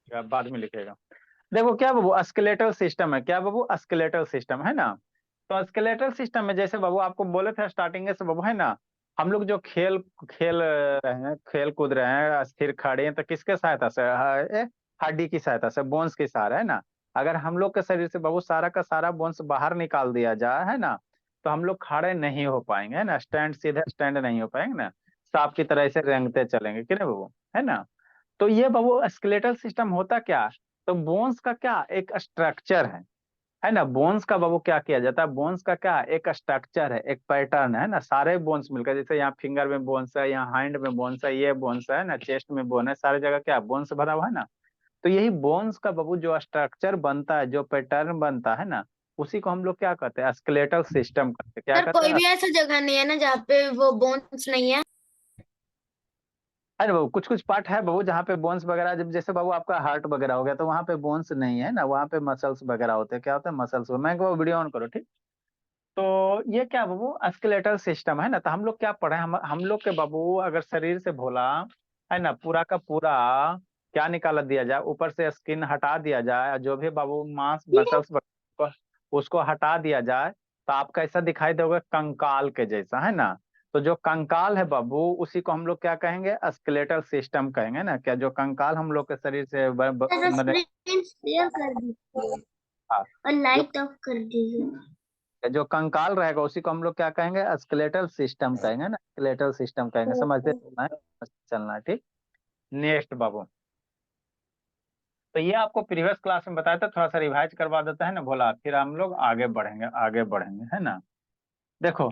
बाद में लिखेगा। देखो क्या बाबू स्केलेटल सिस्टम है, क्या बाबू स्केलेटल सिस्टम है ना। तो स्केलेटल सिस्टम में जैसे बाबू आपको बोले थे स्टार्टिंग से बाबू है ना, हम लोग जो खेल खेल रहे हैं, खेल कूद रहे हैं, स्थिर खड़े हैं, तो किसके सहायता से हड्डी की सहायता से, बोन्स की सहारा है ना। अगर हम लोग के शरीर से बाबू सारा का सारा बोन्स बाहर निकाल दिया जाए है ना, तो हम लोग खड़े नहीं हो पाएंगे है ना, स्टैंड सीधे स्टैंड नहीं हो पाएंगे ना, सांप की तरह से रेंगते चलेंगे कि नहीं बाबू, है ना। तो ये बाबू स्केलेटल सिस्टम होता क्या, तो बोन्स का क्या एक स्ट्रक्चर है ना। बोन्स का बाबू क्या किया जाता है, बोन्स का क्या एक स्ट्रक्चर है, एक पैटर्न है ना, सारे बोन्स मिलकर, जैसे यहाँ फिंगर में बोन्स है, यहाँ हैंड में बोन्स है, ये बोन्स है ना, चेस्ट में बोन है, सारी जगह क्या बोन्स भरा हुआ है ना। तो यही बोन्स का बाबू जो स्ट्रक्चर बनता है, जो पैटर्न बनता है ना, उसी को हम लोग क्या कहते हैं, स्केलेटल सिस्टम कहते हैं, क्या सर कहते कोई हैं। भी ऐसा जगह नहीं है ना जहाँ पे वो बोन्स नहीं है? अरे बाबू कुछ कुछ पार्ट है बाबू जहाँ पे बोन्स वगैरह, जब जैसे बाबू आपका हार्ट वगैरह हो गया तो वहाँ पे बोन्स नहीं है ना, वहाँ पे मसल्स वगैरह होते हैं, क्या होते हैं मसल्स। मैं वो वीडियो ऑन करो ठीक। तो ये क्या बाबू स्केलेटल सिस्टम है ना। तो हम लोग क्या पढ़े, हम लोग के बाबू अगर शरीर से भोला है ना, पूरा का पूरा क्या निकाल दिया जाए, ऊपर से स्किन हटा दिया जाए, जो भी बाबू मांस मसल्स उसको हटा दिया जाए, तो आपका ऐसा दिखाई देगा कंकाल के जैसा है ना। तो जो कंकाल है बाबू उसी को हम लोग क्या कहेंगे, स्केलेटल सिस्टम कहेंगे ना। क्या जो कंकाल हम लोग के शरीर से सर मतलब स्क्रीन शेयर कर दीजिए और जो लाइट ऑफ कर दीजिए। जो कंकाल रहेगा उसी को हम लोग क्या कहेंगे, स्केलेटल सिस्टम कहेंगे ना, स्केलेटल सिस्टम कहेंगे। समझते चलना है, समझते चलना है ठीक। नेक्स्ट बाबू, तो ये आपको प्रीवियस क्लास में बताया था, थोड़ा सा रिवाइज करवा देता है ना भोला, फिर हम लोग आगे बढ़ेंगे, आगे बढ़ेंगे है ना। देखो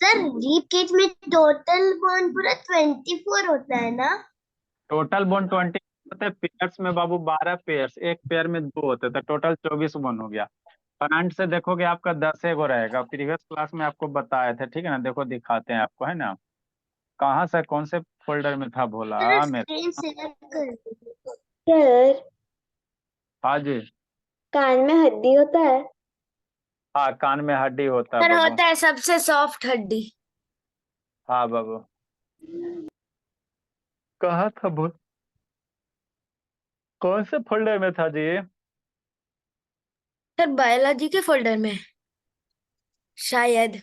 सर डीप केज में टोटल बॉन्ड पूरा 24 होता है ना? टोटल बोन 20 होते हैं, पेयर्स में बाबू 12 पेयर्स, एक पेयर में दो होते थे, टोटल 24 बोन हो गया। फ्रंट से देखोगे आपका 10 गो रहेगा, प्रीवियस क्लास में आपको बताए थे ठीक है ना। देखो दिखाते हैं आपको है ना, कहाँ से कौन से फोल्डर में था सर भोला मेरे। स्क्रीन शेयर कर दीजिए। सर हाँ जी। कान में हड्डी होता है? हाँ कान में हड्डी होता है सर बाबू। होता है सबसे सॉफ्ट हड्डी। हाँ बाबू, कहा था भूल, कौन से फोल्डर में था जी। सर बायोलॉजी के फोल्डर में शायद।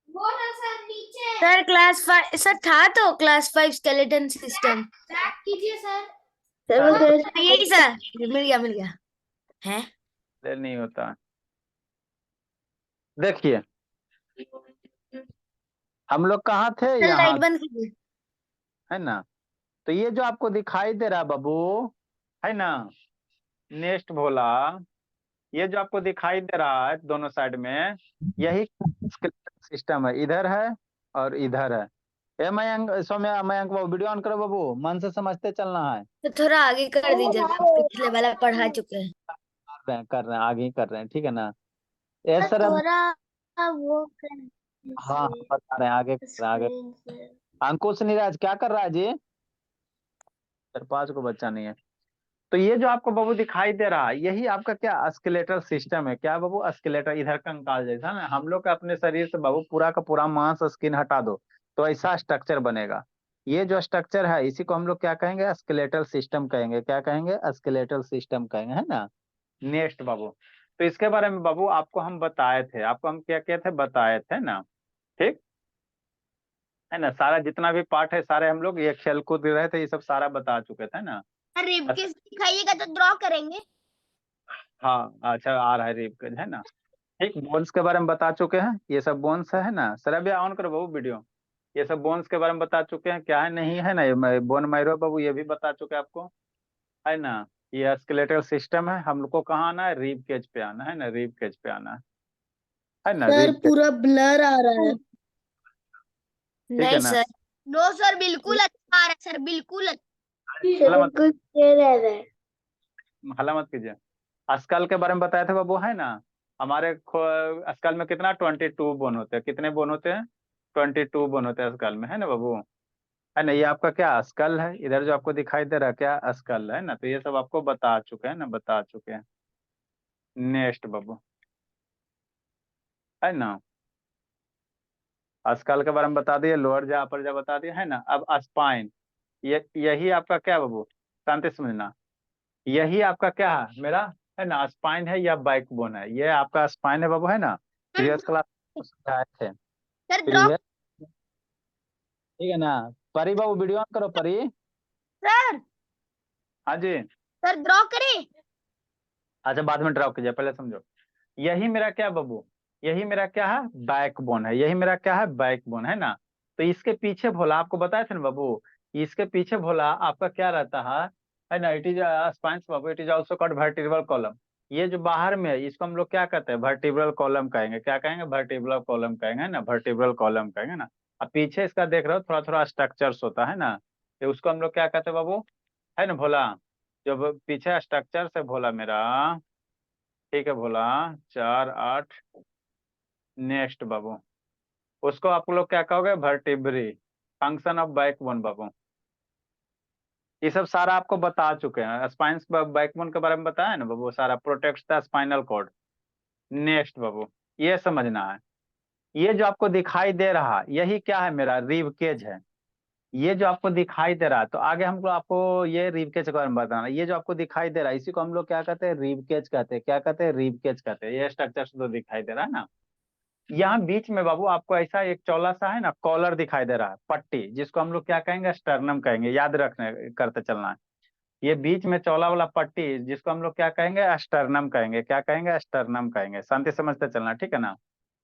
वो ना सर नीचे। सर क्लास 5 सर था तो क्लास 5 स्केलेटन सिस्टम। ट्रैक कीजिए सर। सर वो ट्रांसफर तो यही सर। मिल गया है। नहीं होता। देखिए हम लोग कहाँ थे, सर यहाँ लाइट बंद कीजिए। है ना। तो ये जो आपको दिखाई दे रहा है बाबू है ना, नेक्स्ट भोला, ये जो आपको दिखाई दे रहा है दोनों साइड में, यही सिस्टम है, इधर है और इधर है। ए मयंक, सौम्या मयंक बाबू वीडियो ऑन करो बाबू, मन से समझते चलना है। तो थोड़ा आगे कर दीजिए, पिछले वाला पढ़ा चुके हैं। कर रहे हैं आगे ही कर रहे हैं ठीक है ना। ये सर अब थोड़ा वो कर हाँ हाँ, दीजिए बता रहे हैं आगे कर रहे हैं आगे। स्क्रीन से। अंकुश नीरज क्या कर रहा है जी, 4 5 को बच्चा नहीं है। तो ये जो आपको बाबू दिखाई दे रहा है, यही आपका क्या स्केलेटल सिस्टम है। क्या बाबू स्केलेटल, इधर कंकाल जैसा ना, हम लोग का अपने शरीर से बाबू पूरा का पूरा मांस स्किन हटा दो तो ऐसा स्ट्रक्चर बनेगा। ये जो स्ट्रक्चर है इसी को हम लोग क्या कहेंगे, स्केलेटल सिस्टम कहेंगे। क्या कहेंगे, स्केलेटल सिस्टम कहेंगे है ना। नेक्स्ट बाबू, तो इसके बारे में बाबू आपको हम बताए थे, आपको हम क्या क्या थे बताए थे ना, ठीक है ना। सारा जितना भी पार्ट है सारे हम लोग ये खेल कूद रहे थे, ये सब सारा बता चुके थे ना। रिब किस दिखाइएगा तो ड्रॉ करेंगे। हाँ अच्छा आ रहा है रिप है ना। ठीक, बोन्स के बारे में बता चुके हैं, ये सब बोन्स है ना। सर अभी ऑन करो बाबू वीडियो। ये सब बोन्स के बारे में बता चुके हैं, क्या है नहीं है ना, ये बोन मैरो बाबू ये भी बता चुके हैं आपको है ना। ये स्केलेटल सिस्टम है, हम लोग को कहाँ आना है, रिब केज पे आना है ना, रिब केज पे आना है ना, सर रिब केज। पूरा ब्लर आ रहा है। ठीक है नहीं ना। सर। नो सर बिल्कुल अच्छा आ रहा है सर, बिल्कुल अच्छा। हल्ला मत, बिल्कुल क्लियर आ रहा है। हल्ला मत कीजिए। स्कल के बारे में बताया था बाबू है ना। हमारे स्कल में कितना 22 बोन होते हैं, कितने बोन होते हैं, 22 बोन होते हैं स्कल में है ना बाबू। है ना, ये आपका क्या स्कल है, इधर जो आपको दिखाई दे रहा है क्या स्कल है ना। तो ये सब आपको बता चुके हैं ना, बता चुके हैं। नेक्स्ट बाबू है ना, अस्कल के बारे में बता दिए, लोअर जा अपर जा बता दिया है ना। अब स्पाइन, ये यही आपका क्या बाबू, शांति से समझना, यही आपका क्या है मेरा, है ना, स्पाइन है या बैकबोन है, ये आपका स्पाइन है बाबू, है ना। प्रीवियस क्लास समझाए थे, सर ड्रॉ। प्रीवियस, ठीक है ना। परी बाबू वीडियो ऑन करो परी। सर हाँ जी। सर ड्रॉ करें। अच्छा बाद में ड्रॉ कीजिए, पहले समझो। यही मेरा क्या बाबू, यही मेरा क्या है, बैकबोन है, यही मेरा क्या है, बैकबोन है ना। तो इसके पीछे भोला, आपको बताया था ना बाबू, इसके पीछे भोला आपका क्या रहता है ना, it is spines Babu, it is also called vertebral column. ये जो बाहर में है इसको हम लोग क्या कहते हैं, वर्टिब्रल कॉलम कहेंगे, क्या कहेंगे, वर्टिब्रल कॉलम कहेंगे, है ना, वर्टिब्रल कॉलम कहेंगे ना। अब पीछे इसका देख रहे हो थोड़ा थोड़ा स्ट्रक्चर्स होता है ना, तो उसको हम लोग क्या कहते हैं बाबू, है ना भोला, जो पीछे स्ट्रक्चर से भोला मेरा, ठीक है भोला, 4 8, नेक्स्ट बाबू, उसको आप लोग क्या कहोगे, वर्टिब्री, फंक्शन ऑफ बैकबोन बाबू। ये सब सारा आपको बता चुके हैं, स्पाइंस बैकबोन के बारे में बताया ना बाबू, सारा protects the spinal cord. Next बाबू, ये समझना है, ये जो आपको दिखाई दे रहा यही क्या है, मेरा रिब केज है। ये जो आपको दिखाई दे रहा है, तो आगे हमको आपको ये रिब केज के बारे में बताना, ये जो आपको दिखाई दे रहा है इसी को हम लोग क्या कहते हैं, रिब केज कहते हैं, क्या कहते हैं, रिब केज कहते हैं। ये स्ट्रक्चर तो दिखाई दे रहा है ना। यहाँ बीच में बाबू आपको ऐसा एक चौला सा है ना, कॉलर दिखाई दे रहा है, पट्टी, जिसको हम लोग क्या कहेंगे, स्टर्नम कहेंगे, याद रखने करते चलना है। ये बीच में चौला वाला पट्टी जिसको हम लोग क्या कहेंगे, स्टर्नम कहेंगे, क्या कहेंगे, स्टर्नम कहेंगे, शांति समझते चलना, ठीक है ना।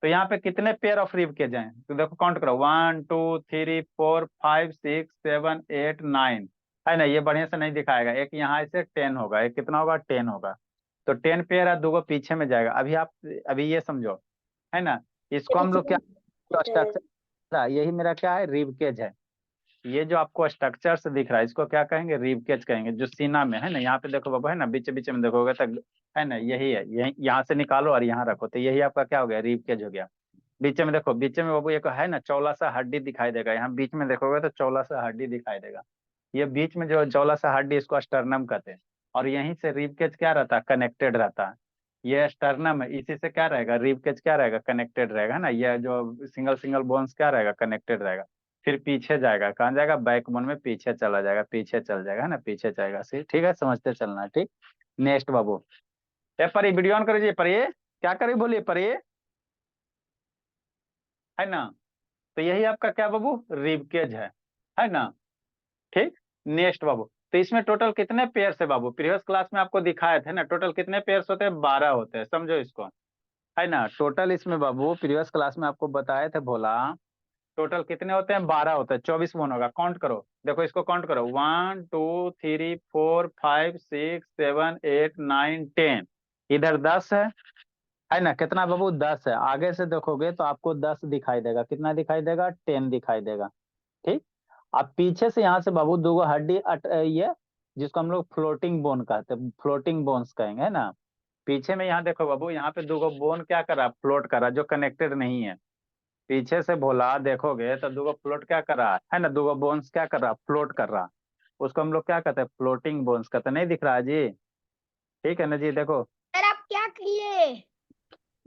तो यहाँ पे कितने पेयर ऑफ रिब केज हैं, तो देखो काउंट करो, 1 2 3 4 5 6 7 8 9, है ना। ये बढ़िया से नहीं दिखाएगा, एक यहाँ ऐसे 10 होगा, एक कितना होगा, 10 होगा। तो 10 पेयर है, 2 पीछे में जाएगा। अभी ये समझो, है ना, इसको हम लोग क्या, स्ट्रक्चर, यही मेरा क्या है, रिब केज है। ये जो आपको स्ट्रक्चर से दिख रहा है इसको क्या कहेंगे, रिब केज कहेंगे, जो सीना में है ना, यहाँ पे देखो बाबू, है ना, बीच बीच में देखोगे तो है ना, यही है, यही यहाँ से निकालो और यहाँ रखो, तो यही आपका क्या हो गया, रिब केज हो गया। बीच में देखो, बीच में बाबू एक है ना चौला सा हड्डी दिखाई देगा, यहाँ बीच में देखोगे तो चौला सा हड्डी दिखाई देगा। ये बीच में जो चौला सा हड्डी, इसको स्टर्नम कहते हैं। और यहीं से रिब केज क्या रहता है, कनेक्टेड रहता है। ये स्टर्नम है, इसी से क्या रहेगा, रिब केज क्या रहेगा, कनेक्टेड रहेगा, है ना। ये जो सिंगल सिंगल बोन्स क्या रहेगा, कनेक्टेड रहेगा। फिर पीछे जाएगा, कहाँ जाएगा, बैकबोन में पीछे चला जाएगा, पीछे चल जाएगा, है ना, पीछे जाएगा, ठीक है, समझते चलना, ठीक। नेक्स्ट बाबू, ए परी वीडियो ऑन करिए, परी क्या करी बोलिए परी, है ना। तो यही आपका क्या बाबू, रिब केज है ना, ठीक। नेक्स्ट बाबू, तो इसमें टोटल कितने पेयर्स है बाबू, प्रीवियस क्लास में आपको दिखाए थे ना, टोटल कितने पेयर्स होते हैं, 12 होते हैं, समझो इसको, है ना। टोटल इसमें बाबू प्रीवियस क्लास में आपको बताए थे भोला, टोटल कितने होते हैं, 12 होते हैं, 24 बोन होगा, काउंट करो, देखो इसको काउंट करो, 1 2 3 4 5 6 7 8 9 10, इधर 10 है ना, कितना बाबू, 10 है। आगे से देखोगे तो आपको 10 दिखाई देगा, कितना दिखाई देगा, 10 दिखाई देगा, ठीक। अब पीछे से यहाँ से बाबू दो हड्डी ये जिसको हम लोग फ्लोटिंग बोन कहते हैं, फ्लोटिंग बोन्स कहेंगे, है ना। पीछे में यहाँ देखो बाबू, यहाँ पे दो बोन क्या कर रहा है, फ्लोट कर रहा है, जो कनेक्टेड नहीं है। पीछे से भोला देखोगे तो दो फ्लोट क्या कर रहा है ना, दो बोन्स क्या कर रहा है, फ्लोट कर रहा है। उसको हम लोग क्या कहते हैं, फ्लोटिंग बोन्स कहते हैं, नहीं दिख रहा है जी, ठीक है ना जी, देखो सर आप क्या किए।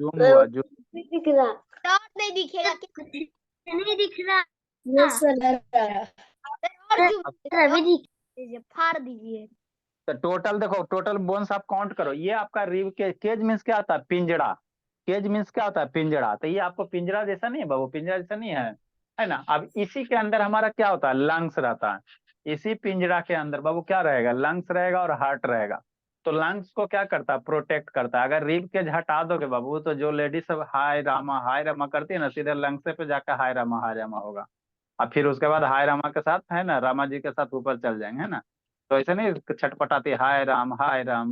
जूम हुआ, जूम। नहीं दिख रहा। डॉट नहीं दिखेगा क्या, नहीं दिख रहा। यस सर और जो अभी दिख दीजिए, फाड़ दीजिए। तो टोटल देखो, टोटल बोन्स आप काउंट करो, ये आपका रिब केज, केज मीन्स क्या होता है, पिंजड़ा। केज मीन्स क्या होता है, पिंजड़ा। तो ये आपको पिंजड़ा जैसा नहीं है बाबू, पिंजड़ा जैसा नहीं है ना। अब इसी के अंदर हमारा क्या होता है, लंग्स रहता है। इसी पिंजड़ा के अंदर बाबू क्या रहेगा, लंग्स रहेगा और हार्ट रहेगा। तो लंग्स को क्या करता है, प्रोटेक्ट करता है। अगर रिब केज हटा दोगे बाबू, तो जो लेडीज सब हाय रामा करती है ना, सीधे लंग्स पे जाकर हाय रामा होगा। और फिर उसके बाद हाय रामा के साथ, है ना, रामा जी के साथ ऊपर चल जाएंगे, है ना। तो ऐसे नहीं छटपटाती, हाय राम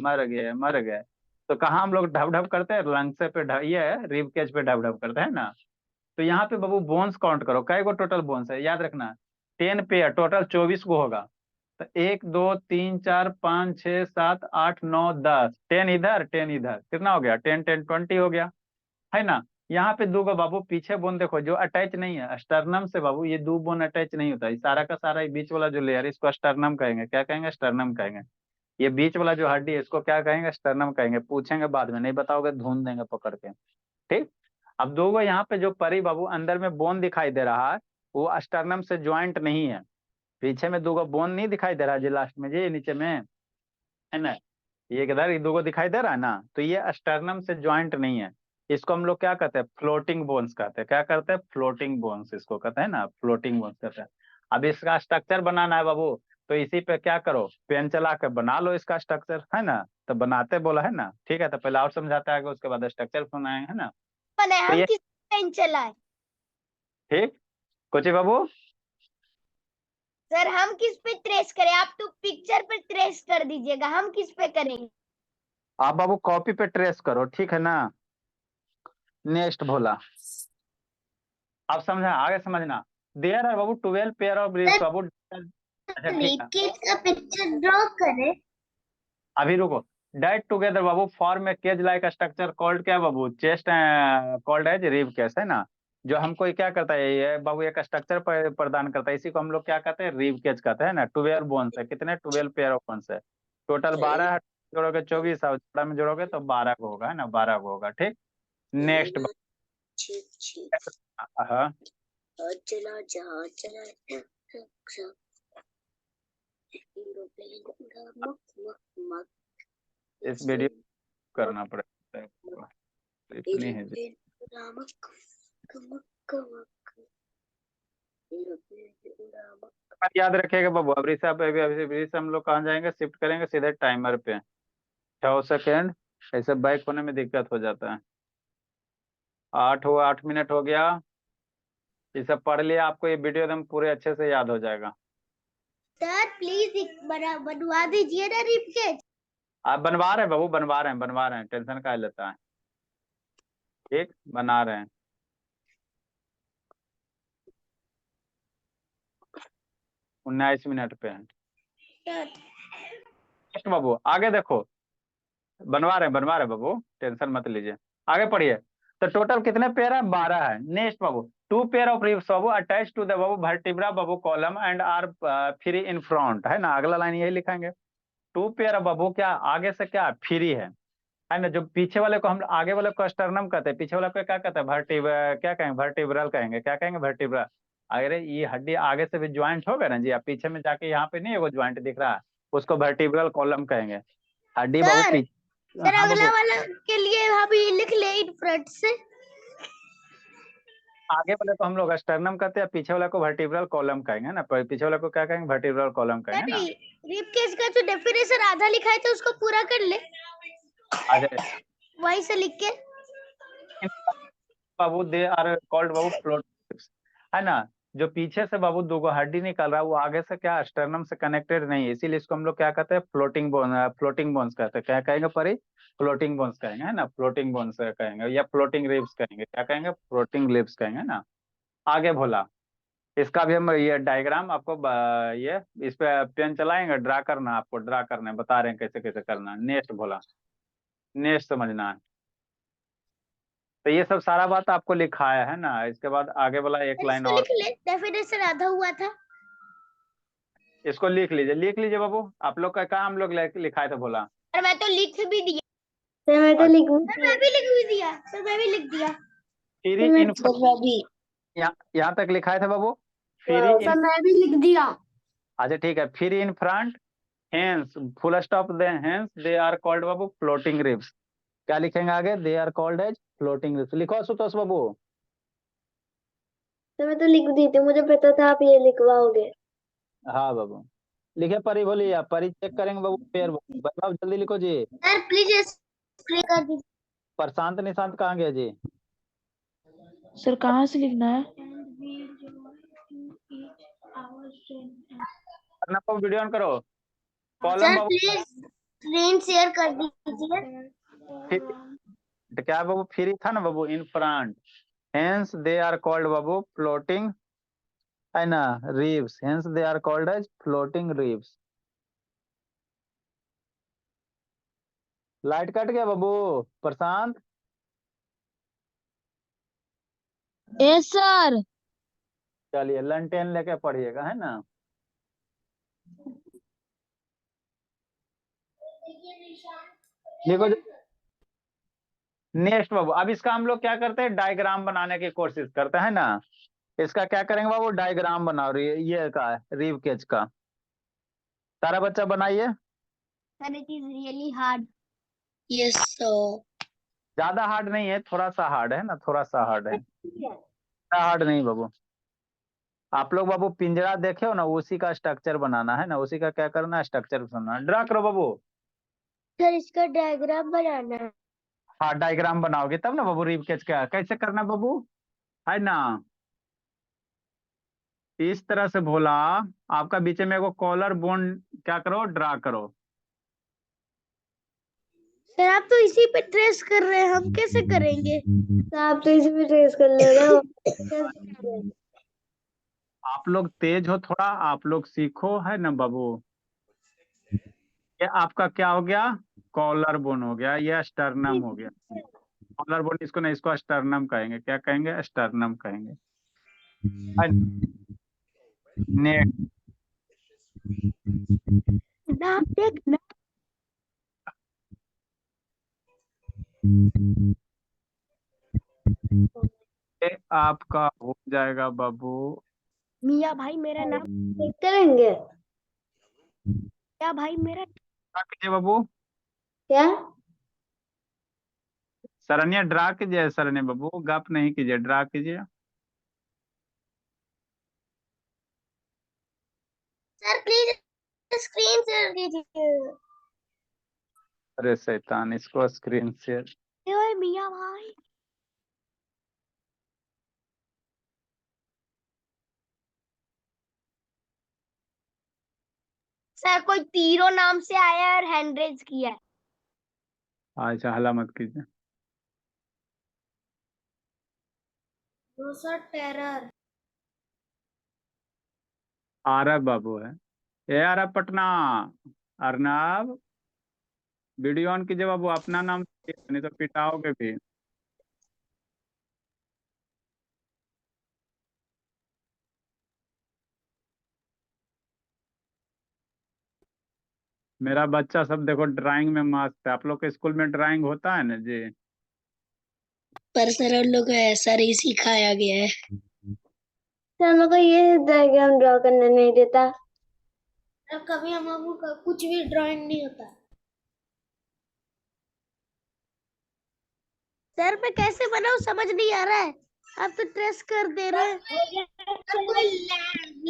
मर गए मर गए। तो कहाँ हम लोग ढब ढब करते हैं, लंग्स पे ये रिब केज पे ढब ढब करते हैं ना। तो यहाँ पे बाबू बोन्स काउंट करो, कई गो टोटल बोन्स है, याद रखना, 10 पेयर, टोटल 24 गो होगा। तो 1 2 3 4 5 6 7 8 9 10, 10 इधर 10 इधर, कितना हो गया, 10 10 20 हो गया, है ना। यहाँ पे दो गो बाबू पीछे बोन देखो, जो अटैच नहीं है स्टर्नम से बाबू, ये दो बोन अटैच नहीं होता है, सारा का सारा ये बीच वाला जो लेयर है इसको स्टर्नम कहेंगे, क्या कहेंगे, स्टर्नम कहेंगे। ये बीच वाला जो हड्डी है इसको क्या कहेंगे, स्टर्नम कहेंगे। पूछेंगे बाद में, नहीं बताओगे धुन देंगे पकड़ के, ठीक। अब दो यहाँ पे जो परी बाबू अंदर में बोन दिखाई दे रहा है, वो अस्टर्नम से ज्वाइंट नहीं है। पीछे में दो बोन नहीं दिखाई दे रहा है जी, लास्ट में जी नीचे में, है ना, ये किधर, ये दो दिखाई दे रहा है ना, तो ये अस्टर्नम से ज्वाइंट नहीं है। इसको हम लोग क्या कहते हैं, फ्लोटिंग बोन्स कहते हैं। क्या करते हैं, फ्लोटिंग बोन्स इसको कहते हैं ना, फ्लोटिंग बोन्स कहते हैं। अब इसका स्ट्रक्चर बनाना है बाबू, तो इसी पे क्या करो, पेन चला के बना लो इसका स्ट्रक्चर, है ना। तो बनाते बोला है ना, ठीक है, तो पहले और समझाता है, उसके बाद स्ट्रक्चर बनाए, है ना। तो हम ये किस पेन चलाए ठीक, कुछ बाबू, सर? हम किस पे ट्रेस करें? आप तो पिक्चर पे ट्रेस कर दीजिएगा, हम किस पे करेंगे? आप बाबू कॉपी पे ट्रेस करो, ठीक है ना। नेक्स्ट भोला, आप समझा, आगे समझना। देयर आर बाबू 12 पेयर ऑफ रिब्स बाबू। अच्छा ठीक है, केज का पिक्चर ड्रॉ करें। अभी रुको। डाइट टुगेदर बाबू form a cage like structure called क्या बाबू, chest called as rib case, है ना। जो हमको ये क्या करता है, ये बाबू एक स्ट्रक्चर प्रदान करता है, इसी को हम लोग क्या कहते हैं, रिब केज कहते हैं ना। 12 बोन्स है, कितने, 12 पेयर ऑफ बोन्स है, टोटल 12 है। जोड़ोगे 24, और जोड़ा में जोड़ोगे तो 12 को होगा, है ना, 12 को होगा, ठीक। नेक्स्ट, हाँ, चला जहाँ चला इस वीडियो करना पड़ेगा, इतनी है जी। बात याद रखिएगा बाबू, अभी से अभी से हम लोग कहाँ जाएंगे, शिफ्ट करेंगे सीधे टाइमर पे, 6 सेकेंड, ऐसे बैक होने में दिक्कत हो जाता है। 8 मिनट हो गया। ये सब पढ़ लिया, आपको ये वीडियो एकदम पूरे अच्छे से याद हो जाएगा। सर प्लीज बनवा दीजिए ना रिप केज। आप बनवा रहे हैं बाबू, बनवा रहे हैं, टेंशन का लेता है, ठीक, बना रहे हैं। 19 मिनट पे है बाबू, आगे देखो, बनवा रहे हैं बाबू, टेंशन मत लीजिए, आगे पढ़िए। तो टोटल कितने पेयर है, 12 है। नेक्स्ट बाबू, 2 पेयर ऑफ रिब्स बाबू अटैच टू द बाबू वर्टिब्रा बाबू column and are free in front, है ना, अगला लाइन यही लिखेंगे। 2 पेयर बाबू क्या आगे से क्या फ्री है ना। जो पीछे वाले को हम आगे वाले को स्टर्नम कहते हैं, पीछे वाले को क्या कहते हैं, क्या कहेंगे, वर्टिब्रल कहेंगे, क्या कहेंगे, वर्टिब्रल। अरे ये हड्डी आगे से भी ज्वाइंट हो गए ना जी, आप पीछे में जाके यहाँ पे नहीं है वो ज्वाइंट दिख रहा है, उसको वर्टिब्रल कॉलम कहेंगे। हड्डी बाबू सर पीछे, सर हाँ अगला बाबू, वाला के लिए हम ये लिख ले इन फ्रंट से। आगे वाले को हम लोग स्टर्नम कहते हैं, पीछे वाले को वर्टिब्रल कॉलम कहेंगे ना, पीछे वाले को क्या कहेंगे, वर्टिब्रल कॉलम कहेंगे ना। रिप केज का जो डेफिनेशन आधा लिखा है तो उसको पूरा कर ले, आ जाए वहीं से लिख के। बाबू, दे आर कॉल्ड बाबू फ्लोट, है ना। जो पीछे से बाबू दो हड्डी निकल रहा है, वो आगे से क्या स्टर्नम से कनेक्टेड नहीं है, इसीलिए इसको हम लोग क्या कहते हैं, फ्लोटिंग बोन्स कहते हैं। क्या कहेंगे परी, फ्लोटिंग बोन्स कहेंगे, है ना, फ्लोटिंग बोन्स कहेंगे, या फ्लोटिंग रिब्स कहेंगे, क्या कहेंगे, फ्लोटिंग रिब्स कहेंगे, है ना। आगे भोला, इसका भी हम ये डायग्राम आपको ये इस पे पेन चलाएंगे, ड्रा करना, आपको ड्रा करना है, बता रहे हैं कैसे कैसे करना है। नेक्स्ट भोला, नेक्स्ट समझना है। तो ये सब सारा बात आपको लिखाया है ना, इसके बाद आगे वाला एक लाइन इसको और, लिख ले, डेफिनेशन आधा हुआ था। इसको लिख लीजिए बाबू। आप लोग का कहा हम लोग लिखाए थे भोला, और मैं तो लिख भी दिया। सर मैं तो अच्छा, लिख सर मैं भी लिख भी दिया। सर मैं भी लिख दिया। फ्री इन, सर मैं भी यहाँ तक लिखाए थे बाबू, फ्री इन, सर मैं भी लिख दिया। अच्छा ठीक है, free in front, hence full stop दे, हेंस दे आर कॉल्ड बाबू फ्लोटिंग रिब्स। क्या लिखेंगे आगे, they are called as floating ribs, लिखो सुतोष बाबू। सर मैं तो लिख दी थी, मुझे पता था आप ये लिखवाओगे। हाँ बाबू, लिखे परी, बोलिए आप, परी चेक करेंगे बाबू, पेयर बताओ, जल्दी लिखो जी। सर प्लीज स्प्रे कर दीजिए। प्रशांत निशांत कहाँ गया जी, सर कहाँ से लिखना है? अपना को वीडियो ऑन करो, कॉलम सर बाबू, प्लीज स्क्रीन शेयर कर दीजिए। तो क्या बाबू, फ्री था ना बाबू, in front, hence they are called बाबू फ्लोटिंग, है ना, ribs, hence they are called as floating ribs. Light cut गया बाबू, प्रशांत, यस सर। चलिए लंटेन लेके पढ़िएगा, है ना। देखो नेक्स्ट बाबू, अब इसका हम लोग क्या करते हैं, डायग्राम बनाने की कोशिश करते हैं ना। इसका क्या करेंगे बाबू, डायग्राम बनाओ, ये का रीव केज का। सारा बच्चा बनाइए। Sir it is really hard. Yes sir. ज्यादा हार्ड नहीं है, थोड़ा सा हार्ड है ना, थोड़ा सा हार्ड है, ज्यादा हार्ड नहीं बाबू। आप लोग बाबू पिंजरा देखे हो ना, उसी का स्ट्रक्चर बनाना है ना, उसी का क्या करना है, स्ट्रक्चर बनाना। ड्रा करो बाबू। सर इसका डायग्राम बनाना है। हाँ डायग्राम बनाओगे तब ना बाबू, रीव केज का कैसे करना है बाबू, है ना। इस तरह से बोला, आपका बीच में एगो कॉलर बोन क्या करो, ड्रा करो। सर आप तो इसी पे ट्रेस कर रहे हैं, हम कैसे करेंगे। सर आप तो इसी पे ट्रेस कर ले रहे हो। आप लोग तेज हो थोड़ा, आप लोग सीखो, है ना बाबू। ये आपका क्या हो गया, कॉलर बोन हो गया, ये स्टर्नम हो गया। कॉलर बोन इसको नहीं, इसको स्टर्नम कहेंगे, क्या कहेंगे, स्टर्नम कहेंगे। नेक्स्ट, नाम देखना। ये आपका हो जाएगा बाबू। मियाँ भाई मेरा नाम देख करेंगे। मियाँ भाई मेरा क्या कीजिए बाबू, क्या। सरनिया ड्रा कीजिए, सरन्या बाबू गप नहीं कीजिए, ड्रा कीजिए। सर प्लीज स्क्रीन शेयर कीजिए। अरे शैतान, इसको स्क्रीन शेयर। ओए मियाँ भाई। सर कोई तीरों नाम से आया है और हैंड रेज किया है। अच्छा हल्ला मत कीजिए। Sir terror. आरब बाबू है, ये आरब पटना। अर्नब, वीडियो ऑन कीजिए बाबू, अपना नाम नहीं तो पिटाओगे भी। मेरा बच्चा सब देखो ड्राइंग में मस्त है। आप लोग के स्कूल में ड्राइंग होता है ना जी। पर सर उन लोग को ऐसा ही सिखाया गया है। सर मेरे को ये डायग्राम ड्रॉ करने नहीं देता। सर कभी हम लोगों का कुछ भी ड्राइंग नहीं होता। सर मैं कैसे बनाऊं समझ नहीं आ रहा है। आप तो ट्रेस कर दे रहे हैं। कोई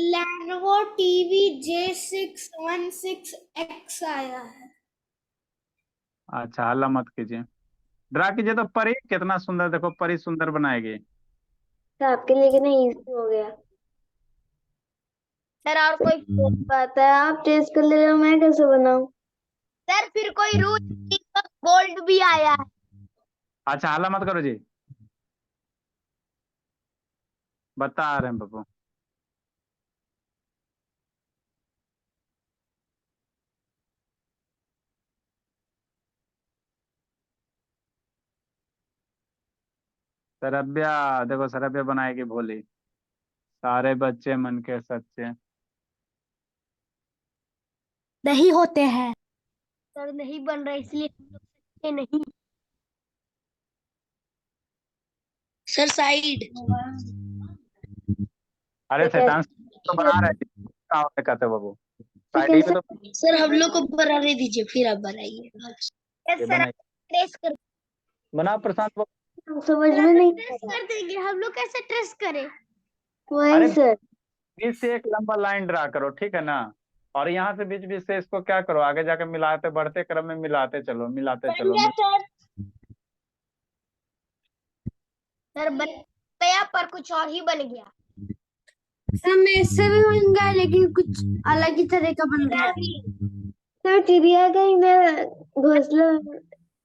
लैनोवो टीवी J616X आया है। अच्छा हल्ला मत कीजिए, ड्रा कीजिए। तो परी कितना सुंदर, देखो परी सुंदर बनाएगी। तो आपके लिए कितना इजी हो गया। सर और कोई बात है, आप टेस्ट कर ले रहे हो, मैं कैसे बनाऊं। सर फिर कोई रूल गोल्ड भी आया है। अच्छा हल्ला मत करो जी, बता रहे हैं बाबू। सरब्या, देखो सरब्या बनाएगी भोली, सारे बच्चे मन के सच्चे। नहीं होते हैं। सर नहीं बन रहा इसलिए हम लोग सच्चे नहीं। Sir side. अरे शैतान, तो बना रहे हैं, क्या होता है कहते हो बाबू, साइड ही कैसे। में तो सर हम लोग को बनाने दीजिए, फिर आप बनाइए। ये सर बनाए। ट्रेस कर। बना प्रशांत बाबू। हम समझ में नहीं ट्रेस कर देंगे, हम लोग कैसे ट्रेस करें। वही अरे सर। बीच से एक लंबा लाइन ड्रा करो, ठीक है ना। और यहाँ से बीच बीच से इसको क्या करो, आगे जाके मिलाते, बढ़ते क्रम में मिलाते चलो, मिलाते बन चलो गया सर। सर बन गया पर कुछ और ही बन गया। सर मेरे से भी बन गया लेकिन कुछ अलग ही तरह का बन गया। सर चिड़िया का ही मैं घोंसला,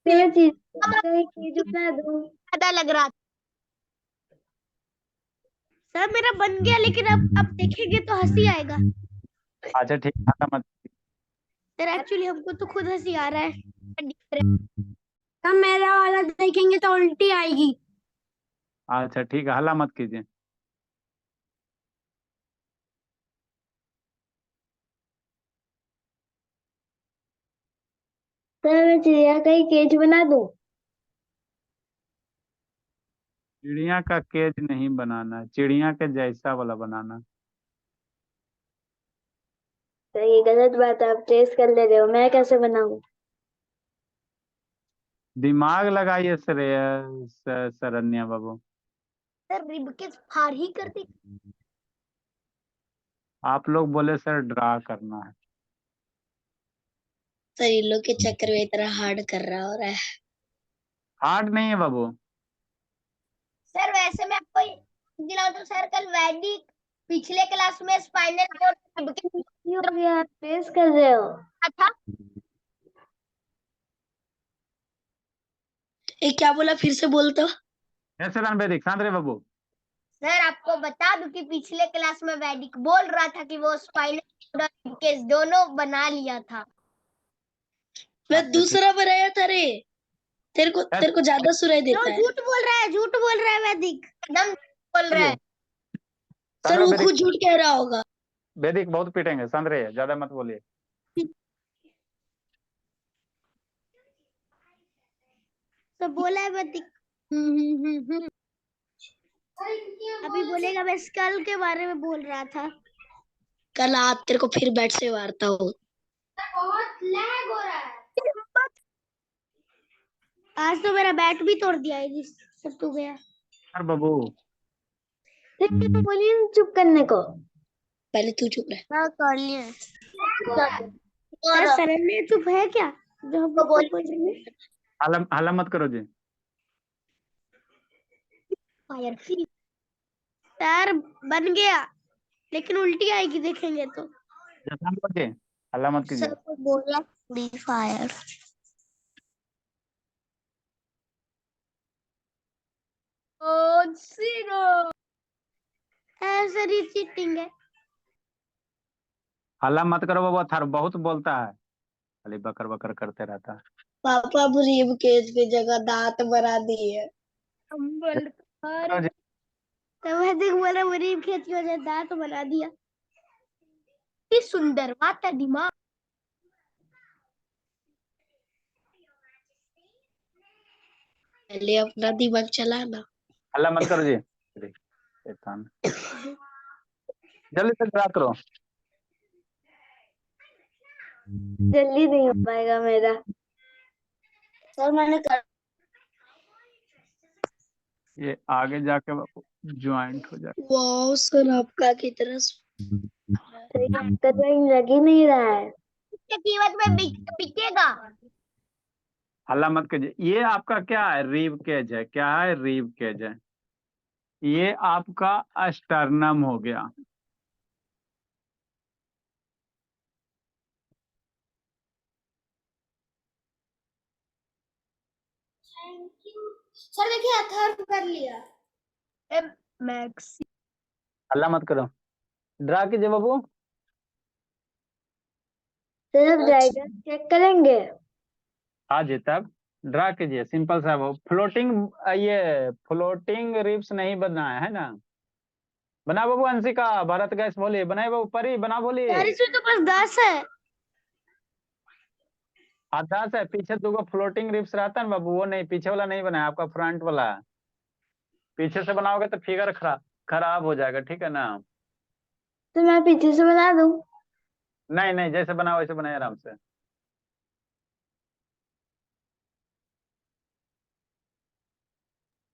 मैं चिड़िया का ही केज बना दूं। पता लग रहा। सर मेरा बन गया लेकिन अब देखेंगे तो हंसी आएगा। अच्छा ठीक है, हल्ला मत। सर एक्चुअली हमको तो खुद हंसी आ रहा है। सर मेरा वाला देखेंगे तो उल्टी आएगी। अच्छा ठीक है, हल्ला मत कीजिए। सर मैं चिड़िया का ही केज बना दूं। चिड़िया का केज नहीं बनाना, चिड़िया के जैसा वाला बनाना। तो ये गलत बात है, आप टेस्ट कर ले रहे हो, मैं कैसे बनाऊं? दिमाग लगाइए श्रेयस, शरण्या बाबू। सर रिब के फाड़ ही कर दी। आप लोग बोले सर ड्रा करना है। सर इन लोग के चक्कर में इतना हार्ड कर रहा हो रहा है। हार्ड नहीं है बाबू। सर वैसे मैं आपको दिलाऊं तो सर कल वैदिक पिछले क्लास में स्पाइनल कोड हो गया, टेस्ट कर रहे हो था। क्या बोला, फिर से बोल तो। कैसे रन वैदिक, शांत रहे बाबू। सर आपको बता दूं कि पिछले क्लास में वैदिक बोल रहा था कि वो स्पाइनल कोड और रिब केज दोनों बना लिया था। मैं अच्छा, दूसरा बनाया था रे। तेरे को ज्यादा सुनाई देता है। झूठ बोल रहा है, झूठ बोल रहा है वैदिक, एकदम बोल रहा है। सर वो वैदिक, खुद झूठ कह रहा होगा। वैदिक बहुत पीटेंगे, शांत रहिए, ज्यादा मत बोलिए। तो बोला है वैदिक। अभी बोलेगा मैं स्कल के बारे में बोल रहा था। कल आज तेरे को फिर बैट से मारता हूँ। बहुत लैग हो रहा है। आज तो मेरा बैट भी तोड़ दिया है सब तू गया। सर बाबू बोलिए ना चुप करने को। पहले तू चुप रह। हाँ कर लिया। सर ने चुप है क्या जो हम लोग को बोल रहे हैं? हल्ला मत करो जी। फायर फ्री सर बन गया, लेकिन उल्टी आएगी देखेंगे तो। शांत बचिए, हल्ला मत कीजिए। सर को बोला फ्री फायर। सर ये चीटिंग है। हल्ला मत करो बाबू, थर बहुत बोलता है, खाली बकर बकर करते रहता है। पापा ब्रीफ केज की जगह दांत बना दिए। करो जी। तो वैदिक बोला मुरीब खेत की वजह दांत बना दिया। इतनी सुंदर बात है दिमाग। पहले अपना दिमाग चलाना। हल्ला मत करो जी। शैतान, जल्दी से ड्रा करो। जल्दी नहीं हो पाएगा मेरा। सर मैंने कर ये आगे जाके ज्वाइंट हो जाए। वाह सर आपका कितना आपका ड्राइंग लग ही नहीं रहा है। इसकी कीमत में बिकेगा। हल्ला मत कीजिए। ये आपका क्या है, रीव केज है, क्या है, रीव केज है। ये आपका अस्टर्नम हो गया। Thank you sir. देखिए अथर्व कर लिया। मैक्स हल्ला मत करो, ड्रा कीजिए बाबू। सिर्फ ड्राइवर चेक करेंगे। हाँ जी, तब ड्रा कीजिए, सिंपल सा वो फ्लोटिंग, ये फ्लोटिंग रिब्स नहीं बना है ना। बना बाबू, अंशिका भारत गैस बोलिए, बनाए बाबू, परी बना बोलिए। यार इसमें तो बस 10 है। आधा से पीछे दो फ्लोटिंग रिब्स रहता है ना बाबू, वो नहीं, पीछे वाला नहीं बनाया, आपका फ्रंट वाला है। पीछे से बनाओगे तो फिगर खराब खराब हो जाएगा, ठीक है ना। तो मैं पीछे से बना दूं। नहीं नहीं, जैसे बनाओ वैसे बनाए आराम से।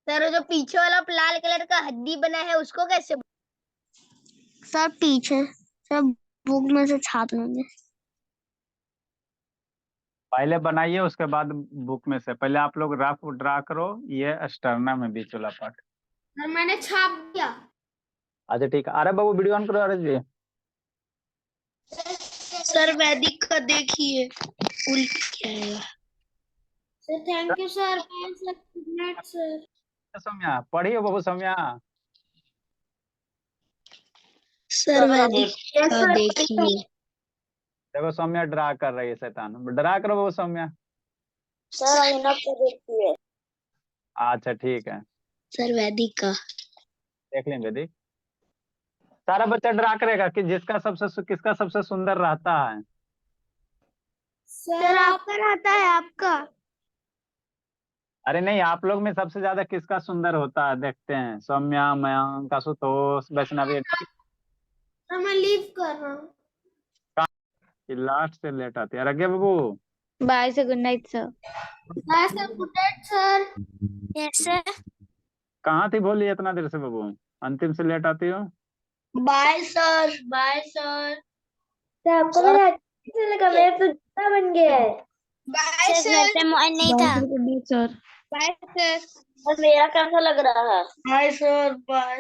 सर जो पीछे वाला लाल कलर का हड्डी बना है उसको कैसे? सब पीछे सब बुक में से छाप लेंगे। पहले बनाइए, उसके बाद बुक में से। पहले आप लोग रफ ड्रा करो, ये स्टर्नम है, बीच वाला पार्ट। सर मैंने छाप दिया। अच्छा ठीक है, अरे बाबू वीडियो ऑन करो, अरे जी। सर वैदिक का देखिए उल्टी क्या है। Sir thank you sir. Good night sir. Saumya पढ़िए बाबू, सौम्या। सर वैदिक का देखिए। देखो सौम्या ड्रा कर रही है, शैतान, ड्रा करो बाबू सौम्या। सर अभिनव को देखिए। अच्छा ठीक है, सर वैदिक का देख लेंगे देख। सारा बच्चा ड्रा करेगा कि किसका सबसे सुंदर रहता है। सर आपका रहता है आपका। अरे नहीं, आप लोग में सबसे ज्यादा किसका सुंदर होता है देखते हैं। सौम्या, मयंक, आशुतोष, वैष्णवी। मैं लीव कर रहा हूँ। लास्ट से लेट आती है। रगे बाबू, bye sir, good night sir. Bye sir, good night sir. Yes sir. कहाँ थी बोली इतना देर से बाबू? अंतिम से लेट आती हो। Bye sir. Bye sir. आपको मेरा अच्छा लगा, मेरा तो जूता बन गया है। Bye sir. मोबाइल नहीं बाय था। Sir, good night sir. Bye sir. और मेरा कैसा लग रहा है? Bye sir. बाय।